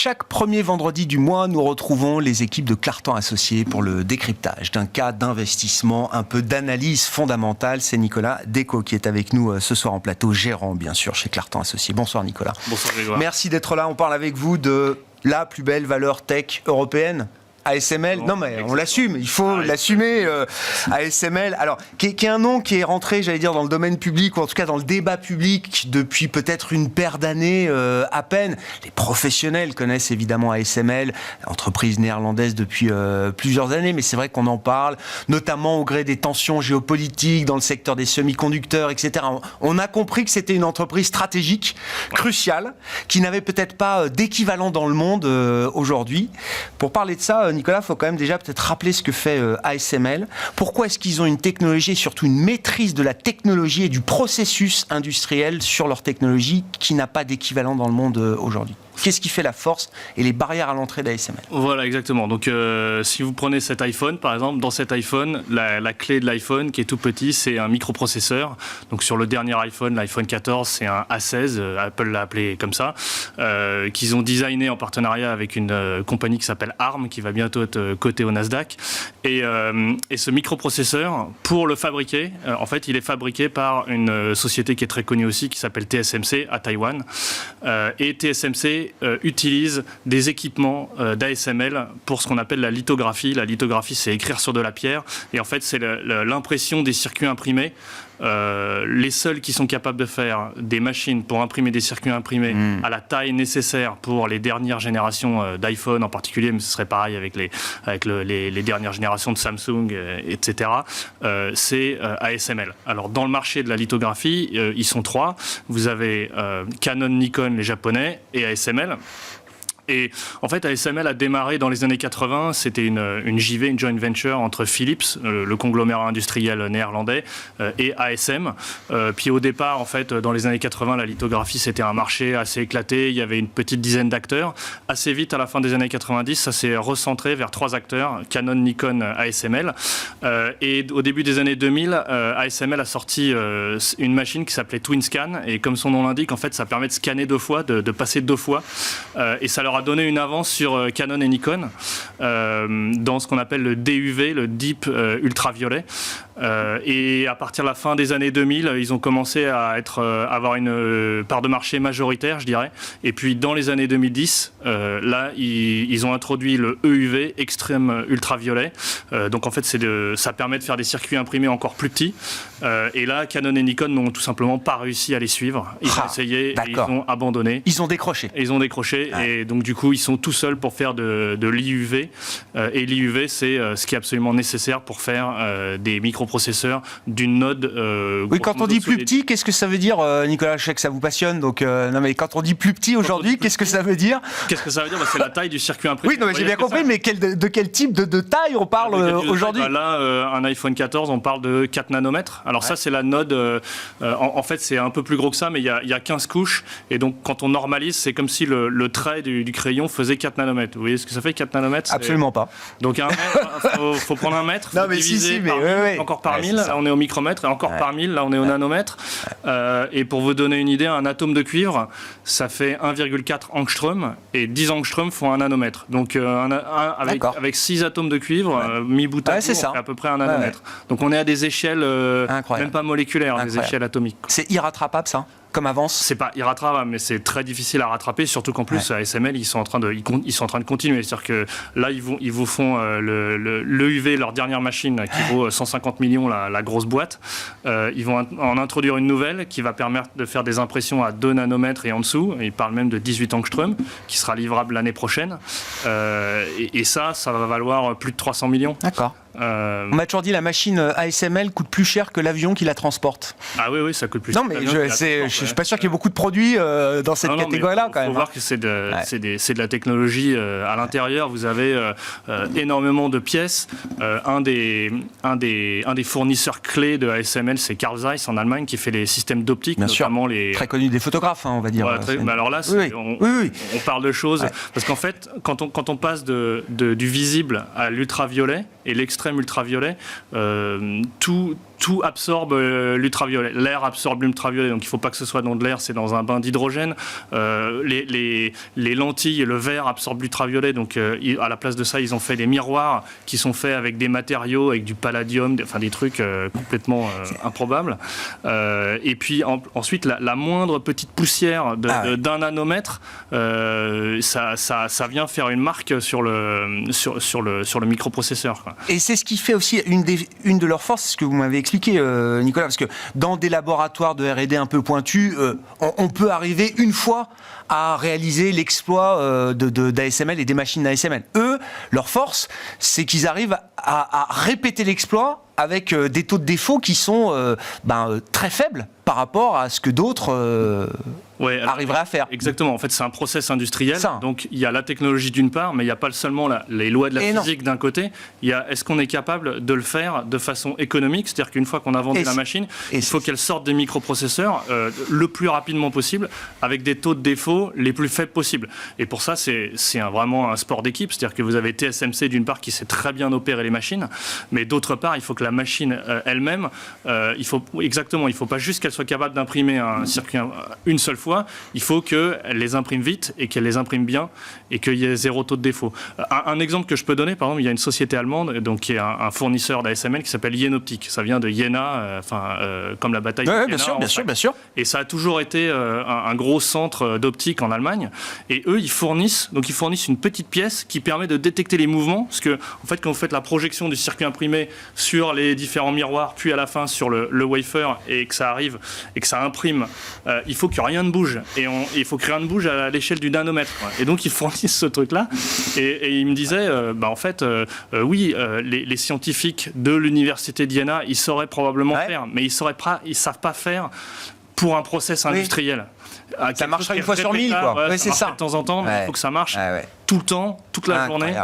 Chaque premier vendredi du mois, nous retrouvons les équipes de Clartan Associés pour le décryptage d'un cas d'investissement, un peu d'analyse fondamentale. C'est Nicolas Decaux qui est avec nous ce soir en plateau, gérant bien sûr chez Clartan Associés. Bonsoir Nicolas. Bonsoir Grégoire. Merci d'être là. On parle avec vous de la plus belle valeur tech européenne. ASML, non mais on l'assume, il faut l'assumer, ASML, alors qui est un nom qui est rentré, j'allais dire, dans le domaine public, ou en tout cas dans le débat public depuis peut-être une paire d'années à peine. Les professionnels connaissent évidemment ASML, entreprise néerlandaise depuis plusieurs années, mais c'est vrai qu'on en parle, notamment au gré des tensions géopolitiques dans le secteur des semi-conducteurs, etc. On a compris que c'était une entreprise stratégique, cruciale, qui n'avait peut-être pas d'équivalent dans le monde aujourd'hui. Pour parler de ça, Nicolas, il faut quand même déjà peut-être rappeler ce que fait ASML. Pourquoi est-ce qu'ils ont une technologie et surtout une maîtrise de la technologie et du processus industriel sur leur technologie qui n'a pas d'équivalent dans le monde aujourd'hui ? Qu'est-ce qui fait la force et les barrières à l'entrée d'ASML ? Voilà, exactement. Donc, si vous prenez cet iPhone, par exemple, dans cet iPhone, la clé de l'iPhone, qui est tout petit, c'est un microprocesseur. Donc, sur le dernier iPhone, l'iPhone 14, c'est un A16, Apple l'a appelé comme ça, qu'ils ont designé en partenariat avec une compagnie qui s'appelle ARM, qui va bientôt être cotée au Nasdaq. Et ce microprocesseur, pour le fabriquer, en fait, il est fabriqué par une société qui est très connue aussi, qui s'appelle TSMC, à Taïwan. Et TSMC utilise des équipements d'ASML pour ce qu'on appelle la lithographie. La lithographie, c'est écrire sur de la pierre. Et en fait, c'est l'impression des circuits imprimés. Les seuls qui sont capables de faire des machines pour imprimer des circuits imprimés à la taille nécessaire pour les dernières générations d'iPhone en particulier, mais ce serait pareil avec les dernières générations de Samsung, etc., c'est ASML. Alors, dans le marché de la lithographie, ils sont trois. Vous avez Canon, Nikon, les Japonais, et ASML. Et en fait, ASML a démarré dans les années 80. C'était une JV, une joint venture entre Philips, le conglomérat industriel néerlandais, et ASM. Puis au départ, en fait, dans les années 80, la lithographie, c'était un marché assez éclaté. Il y avait une petite dizaine d'acteurs. Assez vite, à la fin des années 90, ça s'est recentré vers trois acteurs, Canon, Nikon, ASML. Et au début des années 2000, ASML a sorti une machine qui s'appelait TwinScan. Et comme son nom l'indique, en fait, ça permet de scanner deux fois, de passer deux fois. Et ça leur a donné une avance sur Canon et Nikon dans ce qu'on appelle le DUV, le Deep Ultraviolet. Et à partir de la fin des années 2000, ils ont commencé à avoir une part de marché majoritaire, je dirais. Et puis dans les années 2010, là, ils ont introduit le EUV, Extreme Ultraviolet. Donc en fait, ça permet de faire des circuits imprimés encore plus petits. Et là, Canon et Nikon n'ont tout simplement pas réussi à les suivre. Ils ont essayé et ils ont abandonné. Ils ont décroché. Et donc du coup, ils sont tout seuls pour faire de l'IUV. Et l'IUV, c'est ce qui est absolument nécessaire pour faire des microprocesseurs d'une node. Oui, quand on dit plus petit, qu'est-ce que ça veut dire, Nicolas? Je sais que ça vous passionne. Donc, non, mais quand on dit plus petit aujourd'hui, qu'est-ce que ça veut dire? Qu'est-ce que ça veut dire? C'est la taille du circuit imprimé. Oui, non, mais j'ai bien compris, mais de quel type de taille on parle aujourd'hui? Là, un iPhone 14, on parle de 4 nanomètres. Alors ça, c'est la node. En fait, c'est un peu plus gros que ça, mais il y a 15 couches. Et donc, quand on normalise, c'est comme si le trait du crayon faisait 4 nanomètres. Vous voyez ce que ça fait, 4 nanomètres? Absolument pas. Donc, faut prendre un mètre. Non, mais diviser par 1000, encore par 1000. Là, on est au micromètre. Et encore par 1000, là, on est au nanomètre. Et pour vous donner une idée, un atome de cuivre, ça fait 1,4 angstrom. Et 10 angstrom font un nanomètre. Donc, avec 6 atomes de cuivre, mis bout à bout, on fait à peu près un nanomètre. Donc, on est à des échelles, même pas moléculaires, des échelles atomiques. C'est irrattrapable, ça, comme avance? C'est pas irrattrapable, mais c'est très difficile à rattraper, surtout qu'en plus, ASML, ils sont en train de continuer. C'est-à-dire que là, ils vous font l'EUV, leur dernière machine, qui vaut 150 millions, la grosse boîte. Ils vont en introduire une nouvelle qui va permettre de faire des impressions à 2 nanomètres et en dessous. Ils parlent même de 18 angstrom, qui sera livrable l'année prochaine. Et ça va valoir plus de 300 millions. D'accord. On m'a toujours dit la machine ASML coûte plus cher que l'avion qui la transporte. Ah oui, ça coûte plus cher. Non, mais je suis pas sûr qu'il y ait beaucoup de produits dans cette catégorie-là quand même. Il faut voir que c'est de la technologie à l'intérieur. Vous avez énormément de pièces. Un des fournisseurs clés de ASML, c'est Carl Zeiss en Allemagne qui fait les systèmes d'optique, notamment les très connu des photographes, on va dire. Mais alors là, on parle de choses parce qu'en fait, quand on passe du visible à l'ultraviolet et l'extrême ultraviolet, tout absorbe l'ultraviolet. L'air absorbe l'ultraviolet, donc il ne faut pas que ce soit dans de l'air, c'est dans un bain d'hydrogène. Les lentilles et le verre absorbent l'ultraviolet, donc à la place de ça, ils ont fait des miroirs qui sont faits avec des matériaux, avec du palladium, des trucs complètement improbables. Et puis ensuite, la moindre petite poussière d'un nanomètre, ça vient faire une marque sur le microprocesseur, quoi. Et c'est ce qui fait aussi une de leurs forces, ce que vous m'avez expliqué, Nicolas, parce que dans des laboratoires de R&D un peu pointus, on peut arriver une fois à réaliser l'exploit d'ASML et des machines d'ASML. Eux, leur force, c'est qu'ils arrivent à répéter l'exploit avec des taux de défaut qui sont très faibles par rapport à ce que d'autres arriveraient à faire. Exactement. En fait, c'est un process industriel. Donc, il y a la technologie d'une part, mais il n'y a pas seulement les lois de la physique d'un côté. Il y a est-ce qu'on est capable de le faire de façon économique, c'est-à-dire qu'une fois qu'on a vendu la machine, il faut qu'elle sorte des microprocesseurs le plus rapidement possible, avec des taux de défaut les plus faibles possibles. Et pour ça, c'est vraiment un sport d'équipe, c'est-à-dire que vous avez TSMC d'une part qui sait très bien opérer les machines, mais d'autre part, il faut que la machine elle-même, il faut pas juste qu'elle soit capable d'imprimer un circuit une seule fois, il faut qu'elle les imprime vite et qu'elle les imprime bien et qu'il y ait zéro taux de défaut. Un exemple que je peux donner, par exemple, il y a une société allemande donc, qui est un fournisseur d'ASML qui s'appelle Jenoptik. Ça vient de Jena, comme la bataille de Jena. Bien sûr. Et ça a toujours été un gros centre d'optique en Allemagne. Et eux, ils fournissent une petite pièce qui permet de détecter les mouvements. Parce que, en fait, quand vous faites la projection du circuit imprimé sur les différents miroirs, puis à la fin sur le wafer, et que ça arrive et que ça imprime, il faut que rien ne bouge. Et il faut que rien ne bouge à l'échelle du nanomètre. Et donc, ils fournissent ce truc-là. Et ils me disaient, oui, les scientifiques de l'université de Jena, ils sauraient probablement faire, mais ils savent pas faire pour un process industriel. Ça marche une fois sur 1000, quoi. C'est ça. De temps en temps, il faut que ça marche tout le temps, toute la journée.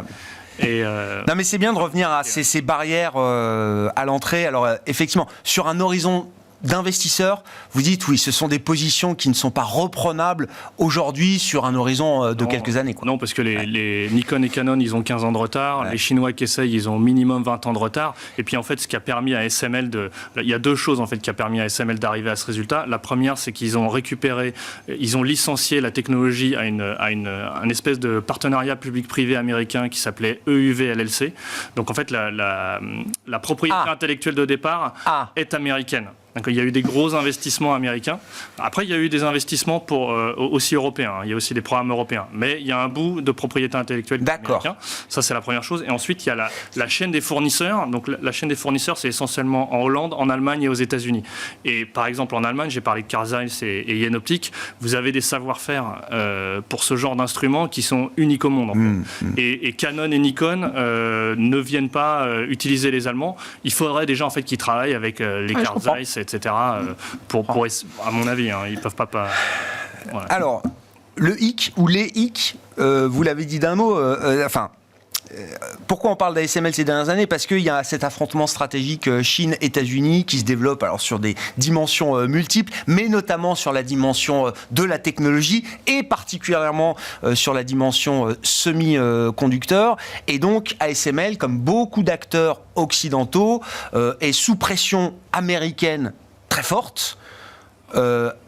Non, mais c'est bien de revenir à ces barrières à l'entrée. Alors, effectivement, sur un horizon d'investisseurs, vous dites oui, ce sont des positions qui ne sont pas reprenables aujourd'hui sur un horizon de quelques années, quoi. Non, parce que les Nikon et Canon, ils ont 15 ans de retard, les Chinois qui essayent, ils ont au minimum 20 ans de retard, et puis en fait, ce qui a permis à ASML il y a deux choses en fait qui a permis à ASML d'arriver à ce résultat. La première, c'est qu'ils ont ils ont licencié la technologie à un espèce de partenariat public-privé américain qui s'appelait EUV LLC. Donc en fait, la propriété intellectuelle de départ est américaine. Donc, il y a eu des gros investissements américains. Après, il y a eu des investissements aussi européens. Il y a aussi des programmes européens. Mais il y a un bout de propriété intellectuelle américain. Ça, c'est la première chose. Et ensuite, il y a la chaîne des fournisseurs. Donc, la chaîne des fournisseurs, c'est essentiellement en Hollande, en Allemagne et aux États-Unis. Et par exemple, en Allemagne, j'ai parlé de Carl Zeiss et Jenoptik. Vous avez des savoir-faire pour ce genre d'instruments qui sont uniques au monde. En fait. Et Canon et Nikon ne viennent pas utiliser les Allemands. Il faudrait déjà en fait qu'ils travaillent avec les Carl Zeiss, etc. À mon avis, ils peuvent pas. Voilà. Alors, le hic ou les hic, vous l'avez dit d'un mot. Pourquoi on parle d'ASML ces dernières années ? Parce qu'il y a cet affrontement stratégique Chine-États-Unis qui se développe alors sur des dimensions multiples, mais notamment sur la dimension de la technologie et particulièrement sur la dimension semi-conducteur. Et donc ASML, comme beaucoup d'acteurs occidentaux, est sous pression américaine très forte,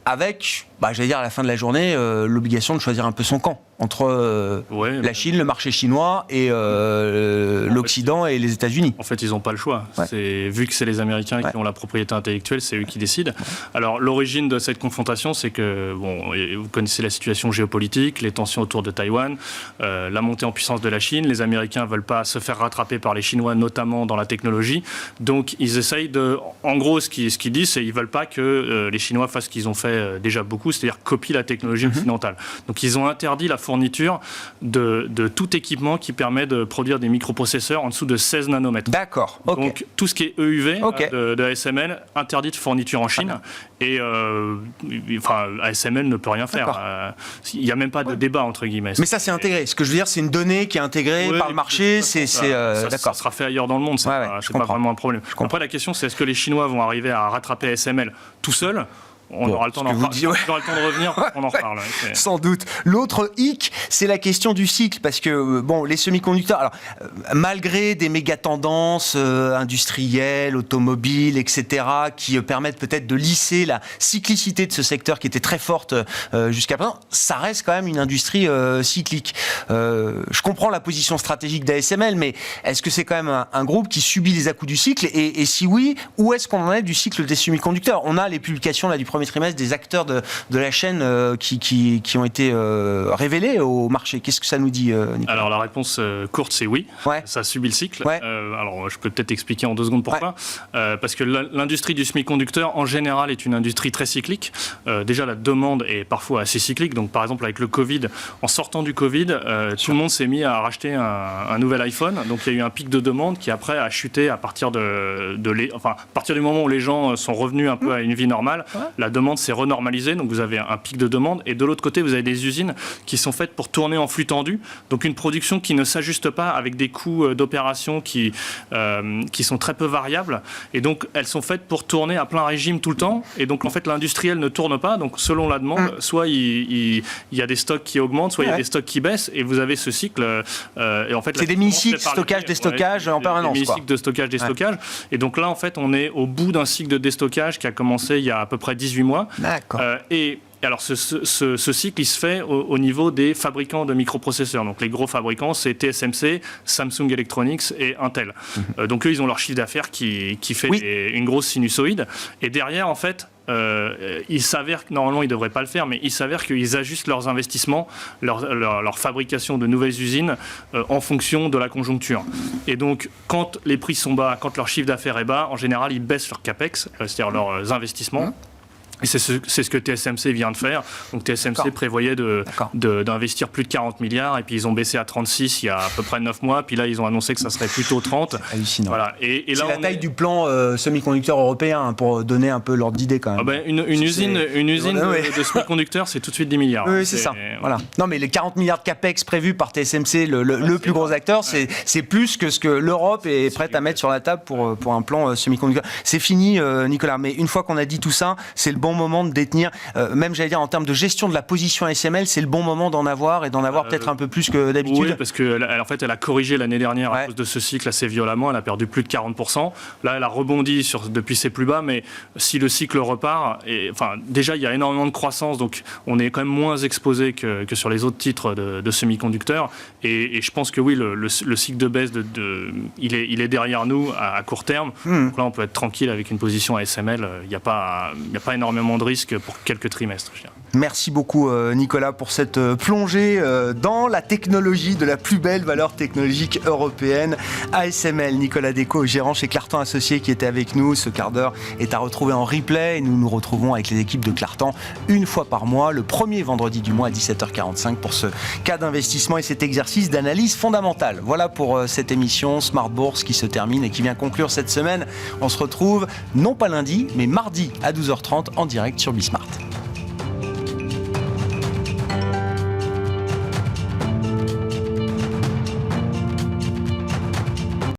avec, j'allais dire à la fin de la journée, l'obligation de choisir un peu son camp entre la Chine, le marché chinois et l'Occident et les États-Unis. En fait, ils n'ont pas le choix. Vu que c'est les Américains qui ont la propriété intellectuelle, c'est eux qui décident. Alors, l'origine de cette confrontation, c'est que, vous connaissez la situation géopolitique, les tensions autour de Taïwan, la montée en puissance de la Chine. Les Américains ne veulent pas se faire rattraper par les Chinois, notamment dans la technologie. Donc, ils essayent de... En gros, ce qu'ils disent, c'est qu'ils ne veulent pas que les Chinois fassent ce qu'ils ont fait déjà beaucoup, c'est-à-dire copient la technologie occidentale. Donc, ils ont interdit la fourniture de tout équipement qui permet de produire des microprocesseurs en dessous de 16 nanomètres. D'accord. Donc tout ce qui est EUV de ASML, interdit de fourniture en Chine. Et ASML ne peut rien faire. Il n'y a même pas de débat, entre guillemets. Mais ça, c'est intégré. Ce que je veux dire, c'est une donnée qui est intégrée par le marché. Ça sera fait ailleurs dans le monde. C'est pas vraiment un problème. Après, la question, c'est est-ce que les Chinois vont arriver à rattraper ASML tout seuls ? On aura le temps de revenir, on en reparle. Ouais, sans doute. L'autre hic, c'est la question du cycle, parce que les semi-conducteurs, alors, malgré des méga tendances industrielles, automobiles, etc., qui permettent peut-être de lisser la cyclicité de ce secteur qui était très forte jusqu'à présent, ça reste quand même une industrie cyclique. Je comprends la position stratégique d'ASML, mais est-ce que c'est quand même un groupe qui subit les à-coups du cycle, et si oui, où est-ce qu'on en est du cycle des semi-conducteurs? On a les publications là, du premier trimestre des acteurs de la chaîne qui ont été révélés au marché. Qu'est-ce que ça nous dit, Nicolas? Alors la réponse courte, c'est oui. Ouais. Ça subit le cycle. Ouais. Alors je peux peut-être expliquer en 2 secondes pourquoi. Ouais. Parce que l'industrie du semi-conducteur, en général, est une industrie très cyclique. Déjà, la demande est parfois assez cyclique. Donc par exemple, avec le Covid, en sortant du Covid, tout le monde s'est mis à racheter un nouvel iPhone. Donc il y a eu un pic de demande qui après a chuté à partir à partir du moment où les gens sont revenus un peu à une vie normale. Ouais. La demande s'est renormalisée. Donc vous avez un pic de demande. Et de l'autre côté, vous avez des usines qui sont faites pour tourner en flux tendu. Donc une production qui ne s'ajuste pas avec des coûts d'opération qui sont très peu variables. Et donc elles sont faites pour tourner à plein régime tout le temps. Et donc en fait l'industriel ne tourne pas. Donc selon la demande, soit il y a des stocks qui augmentent, soit il y a des stocks qui baissent. Et vous avez ce cycle. Et en fait, c'est des mini-cycles, stockage, déstockage en permanence. Des mini-cycles de stockage, déstockage. Et donc là en fait on est au bout d'un cycle de déstockage qui a commencé il y a à peu près 18 mois. D'accord. Et alors, ce cycle, il se fait au niveau des fabricants de microprocesseurs. Donc, les gros fabricants, c'est TSMC, Samsung Electronics et Intel. Donc, eux, ils ont leur chiffre d'affaires qui fait une grosse sinusoïde. Et derrière, en fait, il s'avère que, normalement, ils ne devraient pas le faire, mais il s'avère qu'ils ajustent leurs investissements, leur fabrication de nouvelles usines en fonction de la conjoncture. Et donc, quand les prix sont bas, quand leur chiffre d'affaires est bas, en général, ils baissent leur CAPEX, c'est-à-dire leurs investissements. Et c'est ce que TSMC vient de faire. Donc TSMC prévoyait d'investir plus de 40 milliards et puis ils ont baissé à 36 il y a à peu près 9 mois. Puis là, ils ont annoncé que ça serait plutôt 30. Hallucinant. Voilà. Et là, c'est la taille du plan semi-conducteur européen, pour donner un peu l'ordre d'idée quand même. Une usine de semi-conducteurs, c'est tout de suite 10 milliards. Oui, c'est ça. Voilà. Non, mais les 40 milliards de CAPEX prévus par TSMC, le plus gros acteur, c'est plus que ce que l'Europe est prête à mettre sur la table pour un plan semi-conducteur. C'est fini, Nicolas. Mais une fois qu'on a dit tout ça, c'est le bon moment de détenir, même j'allais dire en termes de gestion de la position ASML, c'est le bon moment d'en avoir et d'en avoir peut-être un peu plus que d'habitude. Oui, parce qu'en fait, elle a corrigé l'année dernière à cause de ce cycle assez violemment. Elle a perdu plus de 40%. Là, elle a rebondi depuis ses plus bas, mais si le cycle repart, déjà, il y a énormément de croissance, donc on est quand même moins exposé que sur les autres titres de semi-conducteurs. Et je pense que oui, le cycle de baisse, il est derrière nous à court terme. Donc là, on peut être tranquille avec une position ASML. Il n'y a pas énormément de risques pour quelques trimestres. Je dirais. Merci beaucoup Nicolas pour cette plongée dans la technologie de la plus belle valeur technologique européenne, ASML. Nicolas Decaux, gérant chez Clartan Associés, qui était avec nous. Ce quart d'heure est à retrouver en replay et nous nous retrouvons avec les équipes de Clartan une fois par mois, le premier vendredi du mois à 17h45 pour ce cas d'investissement et cet exercice d'analyse fondamentale. Voilà pour cette émission Smart Bourse qui se termine et qui vient conclure cette semaine. On se retrouve non pas lundi mais mardi à 12h30 en direct sur Bismart.